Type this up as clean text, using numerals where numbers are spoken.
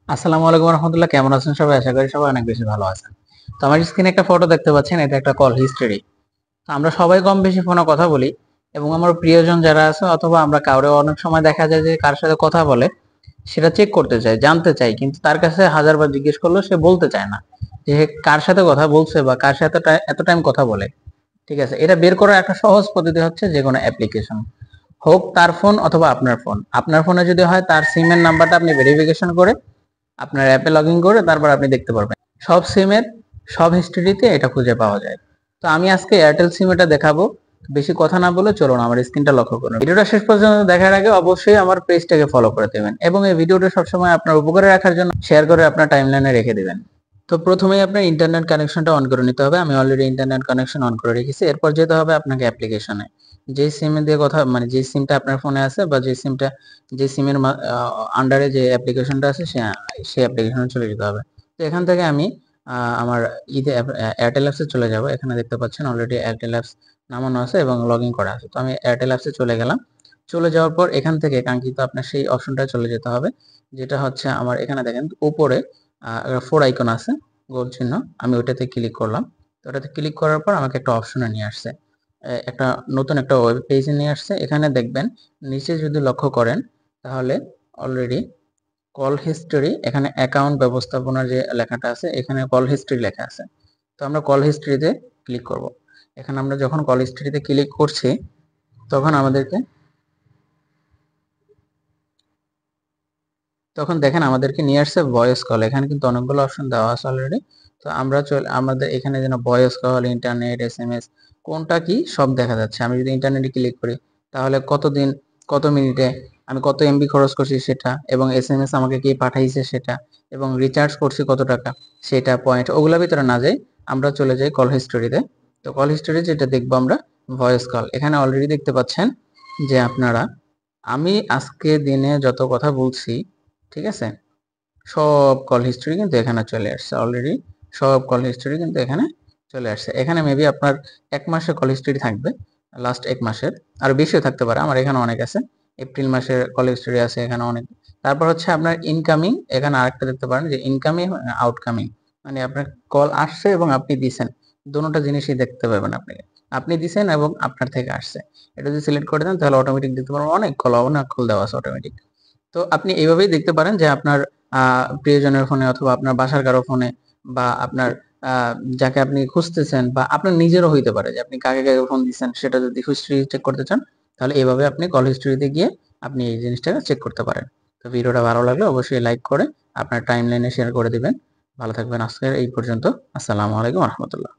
আসসালামু আলাইকুম রহমতুল্লাহ। কেমন আছেন সবাই? আশা করি সবাই অনেক বেশি ভালো আছেন। তো আমার স্ক্রিনে একটা ফটো দেখতে পাচ্ছেন, এটা একটা কল হিস্টোরি। তো আমরা সবাই কম বেশি ফোনে কথা বলি, এবং আমার প্রিয়জন যারা আছে অথবা আমরা কাউরে অনেক সময় দেখা যায় যে কার সাথে কথা বলে সেটা চেক করতে চাই, জানতে চাই, কিন্তু তার কাছে হাজারবার জিজ্ঞেস করলেও সে বলতে চায় না যে সে কার সাথে কথা বলছে বা কার সাথে এত টাইম কথা বলে। ঠিক আছে, এটা বের করার একটা সহজ পদ্ধতি হচ্ছে যে কোনো অ্যাপ্লিকেশন, হোক তার ফোন অথবা আপনার ফোন। আপনার ফোনে যদি হয় তার সিমের নাম্বারটা আপনি ভেরিফিকেশন করে আপনার অ্যাপে লগ ইন করে তারপর আপনি দেখতে পারবেন সব সিমের সব হিস্ট্রিতে এটা খুঁজে পাওয়া যায়। তো আমি আজকে এয়ারটেল সিম এটা দেখাবো। বেশি কথা না বলে চলুন আমার স্ক্রিনটা লক্ষ্য করুন। ভিডিওটা শেষ পর্যন্ত দেখার আগে অবশ্যই আমার পেজটাকে ফলো করে দেবেন এবং এই ভিডিওটা সবসময় আপনার উপকারে রাখার জন্য শেয়ার করে আপনার টাইমলাইনে রেখে দিবেন। তো প্রথমেই আপনার ইন্টারনেট কানেকশনটা অন করে নিতে হবে। আমি অলরেডি ইন্টারনেট কানেকশন অন করে রেখেছি। এরপর যেতে হবে আপনাকে অ্যাপ্লিকেশনে। যে সিম দিয়ে কথা মানে যে সিমটা আপনার ফোনে আছে বা যে সিমটা যে সিমের আন্ডারে যে অ্যাপ্লিকেশনটা আছে সেই অ্যাপ্লিকেশনে চলে যেতে হবে। তো এখান থেকে আমি আমার এয়ারটেল অ্যাপসে চলে যাব। এখানে দেখতে পাচ্ছেন অলরেডি এয়ারটেল অ্যাপস নামানো আছে এবং লগ ইন করা আছে। তো আমি এয়ারটেল অ্যাপসে চলে গেলাম। চলে যাওয়ার পর এখান থেকে কাঙ্ক্ষিত আপনার সেই অপশনটায় চলে যেতে হবে, যেটা হচ্ছে আমার এখানে দেখেন উপরে ফোর আইকন আছে, গোল চিহ্ন। আমি ওইটাতে ক্লিক করলাম। তো ওটাতে ক্লিক করার পর আমাকে একটা অপশনে নিয়ে আসছে, একটা নতুন একটা ওয়েব পেজে নিয়ে আসছে। এখানে দেখবেন নিচে যদি লক্ষ্য করেন তাহলে অলরেডি কল হিস্টোরি, এখানে অ্যাকাউন্ট ব্যবস্থাপনার যে লেখাটা আছে এখানে কল হিস্ট্রি লেখা আছে। তো আমরা কল হিস্ট্রিতে ক্লিক করব। এখানে আমরা যখন কল হিস্ট্রিতে ক্লিক করছি তখন আমাদেরকে তখন দেখেন আমাদেরকে নিয়ে আসছে ভয়েস কল। এখানে কিন্তু অনেকগুলো অপশন দেওয়া আছে অলরেডি। তো আমরা আমাদের এখানে যেন ভয়েস কল, ইন্টারনেট, এসএমএস কোনটা কি সব দেখা যাচ্ছে। আমি যদি ইন্টারনেটে ক্লিক করি তাহলে কতদিন কত মিনিটে আমি কত এমবি খরচ করছি সেটা, এবং এসএমএস আমাকে কে পাঠাইছে সেটা, এবং রিচার্জ করছি কত টাকা সেটা পয়েন্ট, ওগুলোর ভিতরে না যাই, আমরা চলে যাই কল হিস্টোরিতে। তো কল হিস্টোরি যেটা দেখবো আমরা ভয়েস কল। এখানে অলরেডি দেখতে পাচ্ছেন যে আপনারা আমি আজকে দিনে যত কথা বলছি, ঠিক আছে, সব কল হিস্ট্রি কিন্তু এখানে চলে আসছে অলরেডি। সব কল হিস্ট্রি কিন্তু এখানে চলে আসছে। এখানে মেবি আপনার 1 মাসের কল হিস্ট্রি থাকবে, লাস্ট 1 মাসের, আর বেশিও থাকতে পারে। আমার এখানে অনেক আছে, এপ্রিল মাসের কল হিস্ট্রি আছে এখানে অনেক। তারপর হচ্ছে আপনার ইনকামিং, এখানে আরেকটা দেখতে পারেন যে ইনকামিং আউটকামিং, মানে আপনার কল আসছে এবং আপনি দিছেন, দুটোটা জিনিসই দেখতে পাবেন আপনি। আপনি দিছেন এবং আপনার থেকে আসছে, এটা যদি সিলেক্ট করে দেন তাহলে অটোমেটিক দেখতে পারবেন অনেক কল দেওয়া আছে অটোমেটিক। তো আপনি এইভাবেই দেখতে পারেন যে আপনার প্রিয়জনের ফোনে অথবা আপনার বাসার কারো ফোনে, বা আপনার যাকে আপনি খুঁজতেছেন, বা আপনার নিজেরও হইতে পারে যে আপনি কাকে কাকে ফোন দিচ্ছেন সেটা যদি হিস্ট্রি চেক করতে চান, তাহলে এইভাবে আপনি কল হিস্ট্রিতে গিয়ে আপনি এই জিনিসটাকে চেক করতে পারেন। তো ভিডিওটা ভালো লাগলে অবশ্যই লাইক করে আপনার টাইম লাইনে শেয়ার করে দিবেন। ভালো থাকবেন। আজকের এই পর্যন্ত। আসসালামু আলাইকুম রহমতুল্লাহ।